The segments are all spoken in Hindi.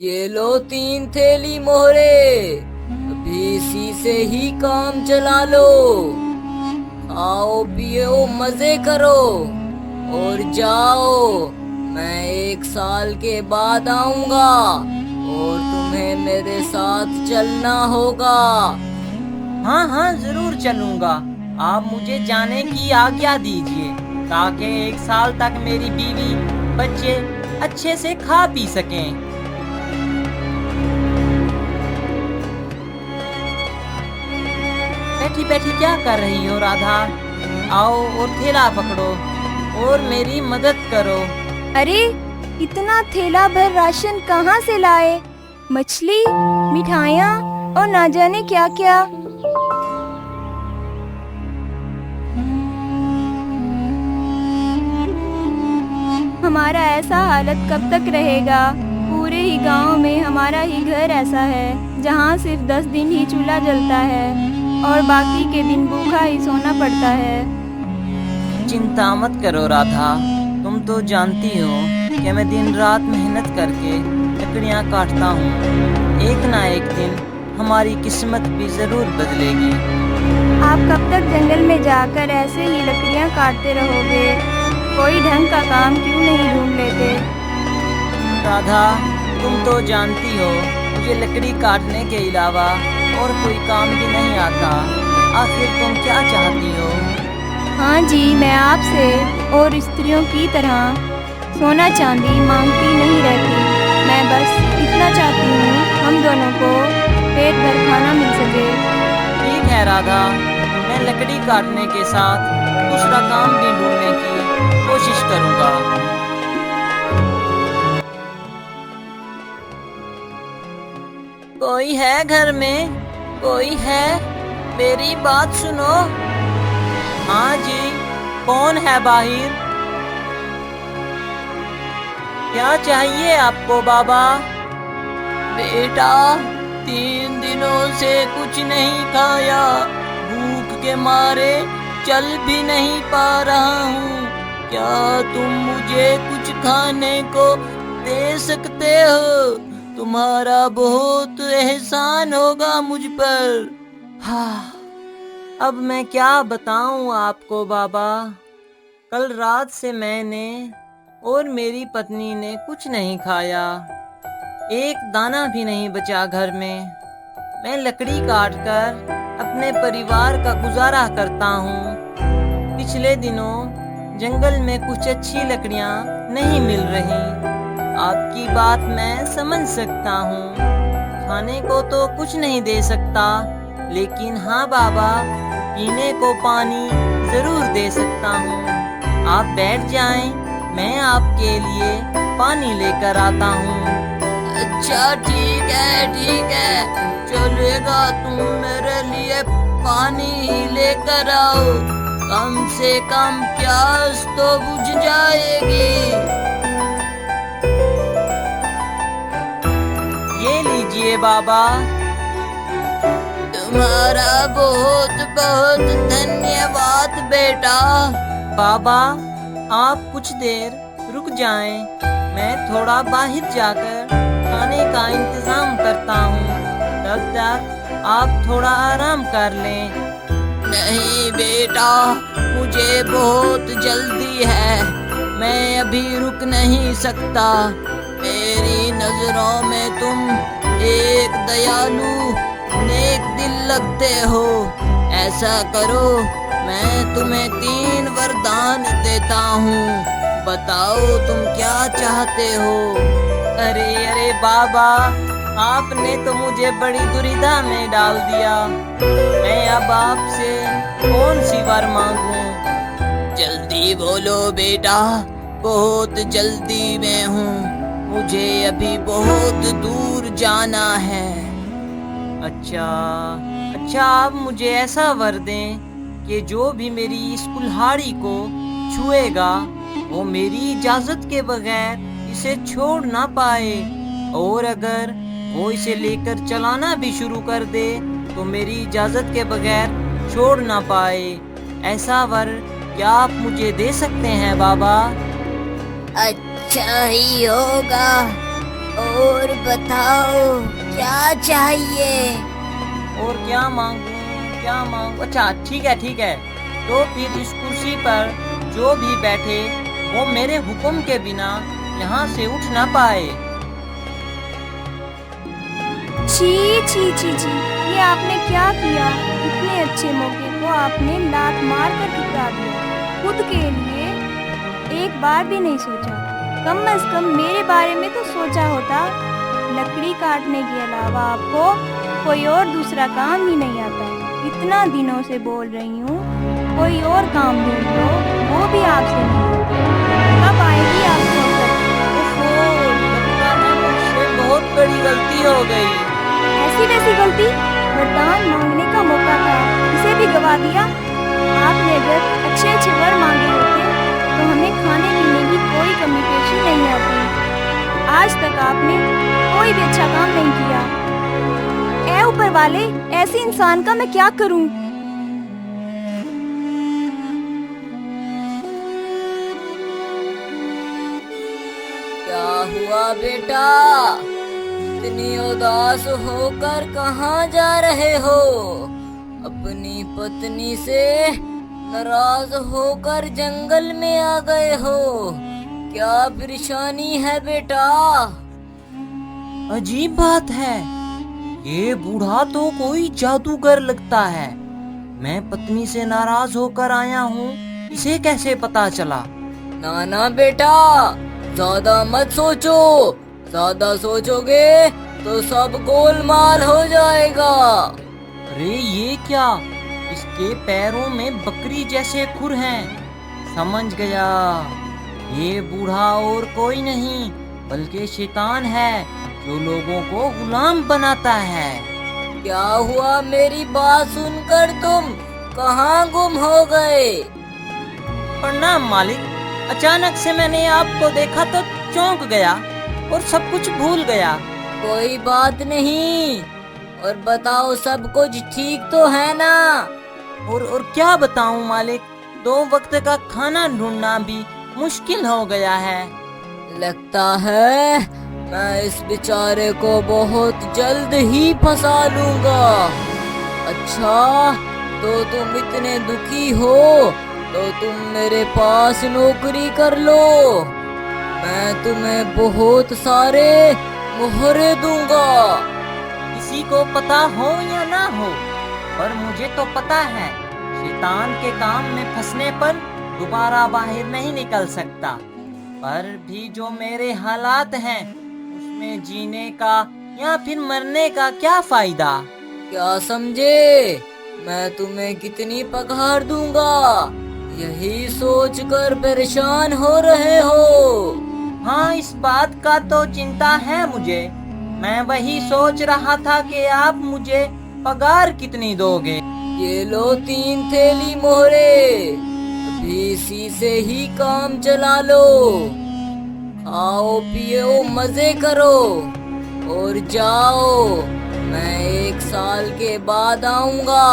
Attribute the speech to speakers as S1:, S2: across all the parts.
S1: ये लो 3 थैली मोहरे। अभी इसी से ही काम चला लो। खाओ पियो मजे करो और जाओ। मैं 1 साल के बाद आऊंगा और तुम्हें मेरे साथ चलना होगा।
S2: हाँ हाँ, जरूर चलूंगा। आप मुझे जाने की आज्ञा दीजिए ताकि 1 साल तक मेरी बीवी बच्चे अच्छे से खा पी सकें। बैठी बैठी क्या कर रही हो राधा? आओ और थैला पकड़ो और मेरी मदद करो।
S3: अरे, इतना थैला भर राशन कहाँ से लाए? मछली, मिठाइयाँ और ना जाने क्या क्या। हमारा ऐसा हालत कब तक रहेगा? पूरे ही गांव में हमारा ही घर ऐसा है जहाँ सिर्फ 10 दिन ही चूल्हा जलता है और बाकी के दिन भूखा ही सोना पड़ता है।
S2: चिंता मत करो राधा, तुम तो जानती हो कि मैं दिन रात मेहनत करके लकड़ियाँ काटता हूँ। एक ना एक दिन हमारी किस्मत भी जरूर बदलेगी।
S3: आप कब तक जंगल में जाकर ऐसे ही लकड़ियाँ काटते रहोगे? कोई ढंग का काम क्यों नहीं ढूंढ लेते?
S2: राधा, तुम तो जानती हो मुझे लकड़ी काटने के अलावा और कोई काम भी नहीं आता। आखिर तुम क्या चाहती हो?
S3: हाँ जी, मैं आपसे और स्त्रियों की तरह सोना चांदी मांगती नहीं रहती। मैं बस इतना चाहती हूँ, हम दोनों को पेट भर खाना मिल सके।
S2: ठीक है राधा, मैं लकड़ी काटने के साथ दूसरा काम भी ढूंढने की कोशिश करूँगा। कोई है घर में? कोई है? मेरी बात सुनो। हाँ जी, कौन है बाहिर? क्या चाहिए आपको बाबा?
S1: बेटा, 3 दिनों से कुछ नहीं खाया। भूख के मारे चल भी नहीं पा रहा हूँ। क्या तुम मुझे कुछ खाने को दे सकते हो? तुम्हारा बहुत एहसान होगा मुझ पर।
S2: हाँ, अब मैं क्या बताऊं आपको बाबा। कल रात से मैंने और मेरी पत्नी ने कुछ नहीं खाया। एक दाना भी नहीं बचा घर में। मैं लकड़ी काट कर अपने परिवार का गुजारा करता हूँ। पिछले दिनों जंगल में कुछ अच्छी लकड़ियाँ नहीं मिल रही। आपकी बात मैं समझ सकता हूँ। खाने को तो कुछ नहीं दे सकता, लेकिन हाँ बाबा, पीने को पानी जरूर दे सकता हूँ। आप बैठ जाएं, मैं आपके लिए पानी लेकर आता हूँ।
S1: अच्छा ठीक है, चलेगा। तुम मेरे लिए पानी ही लेकर आओ। कम से कम प्यास तो बुझ जाएगी।
S2: ये लीजिए बाबा।
S1: तुम्हारा बहुत बहुत धन्यवाद बेटा।
S2: बाबा, आप कुछ देर रुक जाएं। मैं थोड़ा बाहर जाकर खाने का इंतजाम करता हूँ। तब तक आप थोड़ा आराम कर लें।
S1: नहीं बेटा, मुझे बहुत जल्दी है। मैं अभी रुक नहीं सकता। मेरी नजरों में तुम एक दयालु नेक दिल लगते हो। ऐसा करो, मैं तुम्हें 3 वरदान देता हूँ। बताओ तुम क्या चाहते हो?
S2: अरे अरे बाबा, आपने तो मुझे बड़ी दुविधा में डाल दिया। मैं अब आपसे कौन सी वर मांगूं?
S1: जल्दी बोलो बेटा, बहुत जल्दी में हूँ। मुझे अभी बहुत दूर जाना है।
S2: अच्छा अच्छा, आप मुझे ऐसा वर दें कि जो भी मेरी इस कुल्हाड़ी को छुएगा वो मेरी इजाजत के बगैर इसे छोड़ ना पाए, और अगर वो इसे लेकर चलाना भी शुरू कर दे तो मेरी इजाजत के बगैर छोड़ ना पाए। ऐसा वर क्या आप मुझे दे सकते हैं बाबा?
S1: अच्छा ही होगा। और बताओ क्या चाहिए?
S2: और क्या मांगू? अच्छा ठीक है। तो फिर इस कुर्सी पर जो भी बैठे वो मेरे हुक्म के बिना यहाँ से उठ ना पाए।
S3: छी, ये आपने क्या किया? इतने अच्छे मौके को आपने लात मार कर ठुकरा दिया। खुद के लिए एक बार भी नहीं सोचा। कम से कम मेरे बारे में तो सोचा होता। लकड़ी काटने के अलावा आपको कोई और दूसरा काम ही नहीं आता। इतना दिनों से बोल रही हूँ, कोई और काम ढूंढ लो, वो भी आपसे नहीं होता। कब आएगी आपको अकल?
S2: लगता है मुझसे बहुत बड़ी गलती हो गई।
S3: ऐसी वैसी गलती? वरदान मांगने का मौका था, इसे भी गवा दिया। आपने अगर अच्छे वर मांगे होते तो हमें खाने पीने की कोई कमी पेशी नहीं आती। आज तक आपने कोई भी अच्छा काम नहीं किया। ऐ ऊपर वाले, ऐसे इंसान का मैं क्या करूं?
S1: क्या हुआ बेटा? इतनी उदास होकर कहाँ जा रहे हो? अपनी पत्नी से नाराज होकर जंगल में आ गए हो? क्या परेशानी है बेटा?
S2: अजीब बात है, ये बूढ़ा तो कोई जादूगर लगता है। मैं पत्नी से नाराज होकर आया हूँ, इसे कैसे पता चला?
S1: ना बेटा, ज्यादा मत सोचो। ज्यादा सोचोगे तो सब गोलमाल हो जाएगा।
S2: अरे ये क्या? इसके पैरों में बकरी जैसे खुर हैं। समझ गया, ये बूढ़ा और कोई नहीं बल्कि शैतान है जो लोगों को गुलाम बनाता है।
S1: क्या हुआ? मेरी बात सुनकर तुम कहाँ गुम हो गए?
S2: प्रणाम मालिक। अचानक से मैंने आपको देखा तो चौंक गया और सब कुछ भूल गया।
S1: कोई बात नहीं। और बताओ, सब कुछ ठीक तो है ना?
S2: और क्या बताऊं मालिक, 2 वक्त का खाना ढूंढना भी मुश्किल हो गया है।
S1: लगता है मैं इस बेचारे को बहुत जल्द ही फंसा लूंगा। अच्छा, तो तुम इतने दुखी हो तो तुम मेरे पास नौकरी कर लो। मैं तुम्हें बहुत सारे मोहरे दूंगा।
S2: किसी को पता हो या ना हो, पर मुझे तो पता है शैतान के काम में फंसने पर दोबारा बाहर नहीं निकल सकता। पर भी जो मेरे हालात हैं उसमें जीने का या फिर मरने का क्या फायदा?
S1: क्या समझे? मैं तुम्हें कितनी पगार दूंगा, यही सोचकर परेशान हो रहे हो?
S2: हाँ, इस बात का तो चिंता है मुझे। मैं वही सोच रहा था कि आप मुझे पगार कितनी दोगे।
S1: ये लो 3 थैली मोहरे, अभी इसी से ही काम चला लो। खाओ पियो मजे करो और जाओ। मैं 1 साल के बाद आऊंगा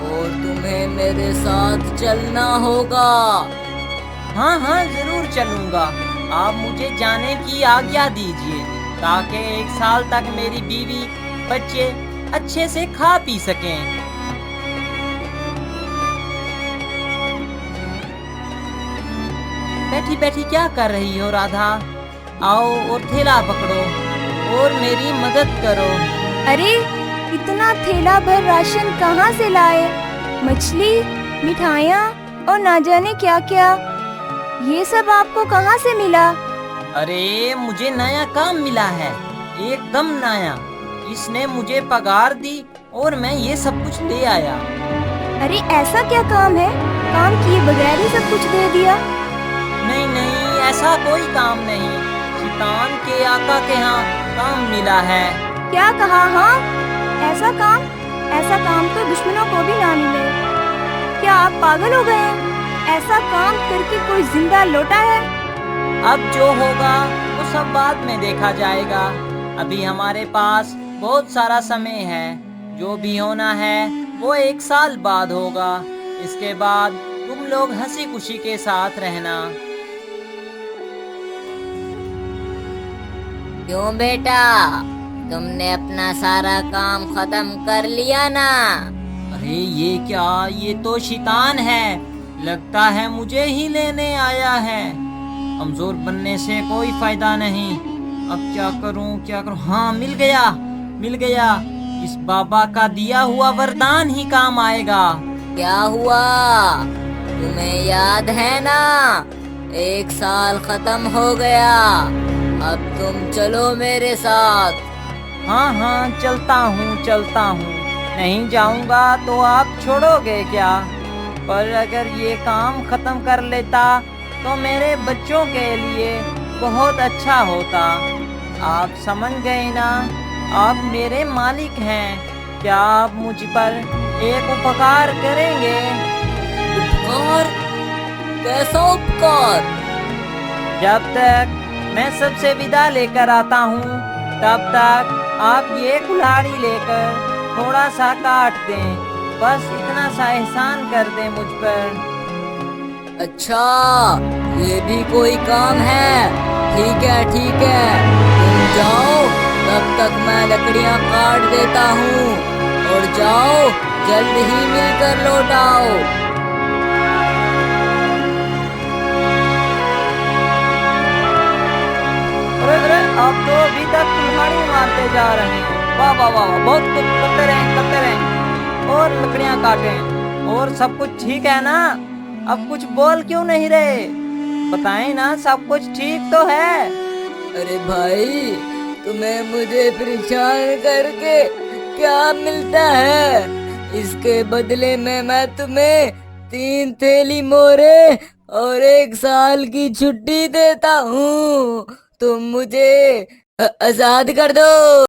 S1: और तुम्हें मेरे साथ चलना होगा।
S2: हाँ जरूर चलूंगा। आप मुझे जाने की आज्ञा दीजिए ताकि 1 साल तक मेरी बीवी बच्चे अच्छे से खा पी सकें। बैठी बैठी क्या कर रही हो राधा? आओ और थैला पकड़ो और मेरी मदद करो।
S3: अरे, इतना थैला भर राशन कहाँ से लाए? मछली, मिठाइयाँ और ना जाने क्या क्या। ये सब आपको कहाँ से मिला?
S2: अरे, मुझे नया काम मिला है, एकदम नया। इसने मुझे पगार दी और मैं ये सब कुछ ले आया।
S3: अरे, ऐसा क्या काम है? काम किए बगैर ही सब कुछ दे दिया?
S2: नहीं, ऐसा कोई काम नहीं। शैतान के आका के यहाँ काम मिला है।
S3: क्या कहा? हाँ, ऐसा काम तो दुश्मनों को भी ना मिले। क्या आप पागल हो गए हैं? ऐसा काम करके कोई जिंदा लौटा है?
S2: अब जो होगा वो सब बाद में देखा जाएगा। अभी हमारे पास बहुत सारा समय है। जो भी होना है वो 1 साल बाद होगा। इसके बाद तुम लोग हंसी खुशी के साथ रहना।
S1: क्यों बेटा, तुमने अपना सारा काम खत्म कर लिया ना?
S2: अरे ये क्या, ये तो शैतान है, लगता है मुझे ही लेने आया है। कमजोर बनने से कोई फायदा नहीं। अब क्या करूं, क्या करूं? हाँ, मिल गया, मिल गया। इस बाबा का दिया हुआ वरदान ही काम आएगा।
S1: क्या हुआ, तुम्हें याद है ना? 1 साल खत्म हो गया, अब तुम चलो मेरे साथ।
S2: हाँ हाँ, चलता हूँ, चलता हूँ। नहीं जाऊंगा तो आप छोड़ोगे क्या? पर अगर ये काम खत्म कर लेता तो मेरे बच्चों के लिए बहुत अच्छा होता। आप समझ गए ना, आप मेरे मालिक हैं। क्या आप मुझ पर एक उपकार करेंगे?
S1: उपकार? कैसा उपकार?
S2: जब तक मैं सबसे विदा लेकर आता हूँ, तब तक आप ये कुल्हाड़ी लेकर थोड़ा सा काट दें। बस इतना सा एहसान कर दें मुझ पर।
S1: अच्छा, ये भी कोई काम है? ठीक है ठीक है, तुम जाओ, तब तक मैं लकड़ियां काट देता हूँ। और जाओ, जल्द ही मिलकर लौट आओ।
S2: अरे आप तो अभी तक कुल्हाड़ी मारते जा रहे हैं। वाह वाह वाह, बहुत कुछ करते रहे, करते रहे। और लकड़ियां काटें, और सब कुछ ठीक है ना? अब कुछ बोल क्यों नहीं रहे? बताएं ना, सब कुछ ठीक तो है?
S1: अरे भाई, तुम्हें मुझे परेशान करके क्या मिलता है? इसके बदले में मैं तुम्हें 3 थैली मोरे और 1 साल की छुट्टी देता हूँ। तुम मुझे आजाद कर दो।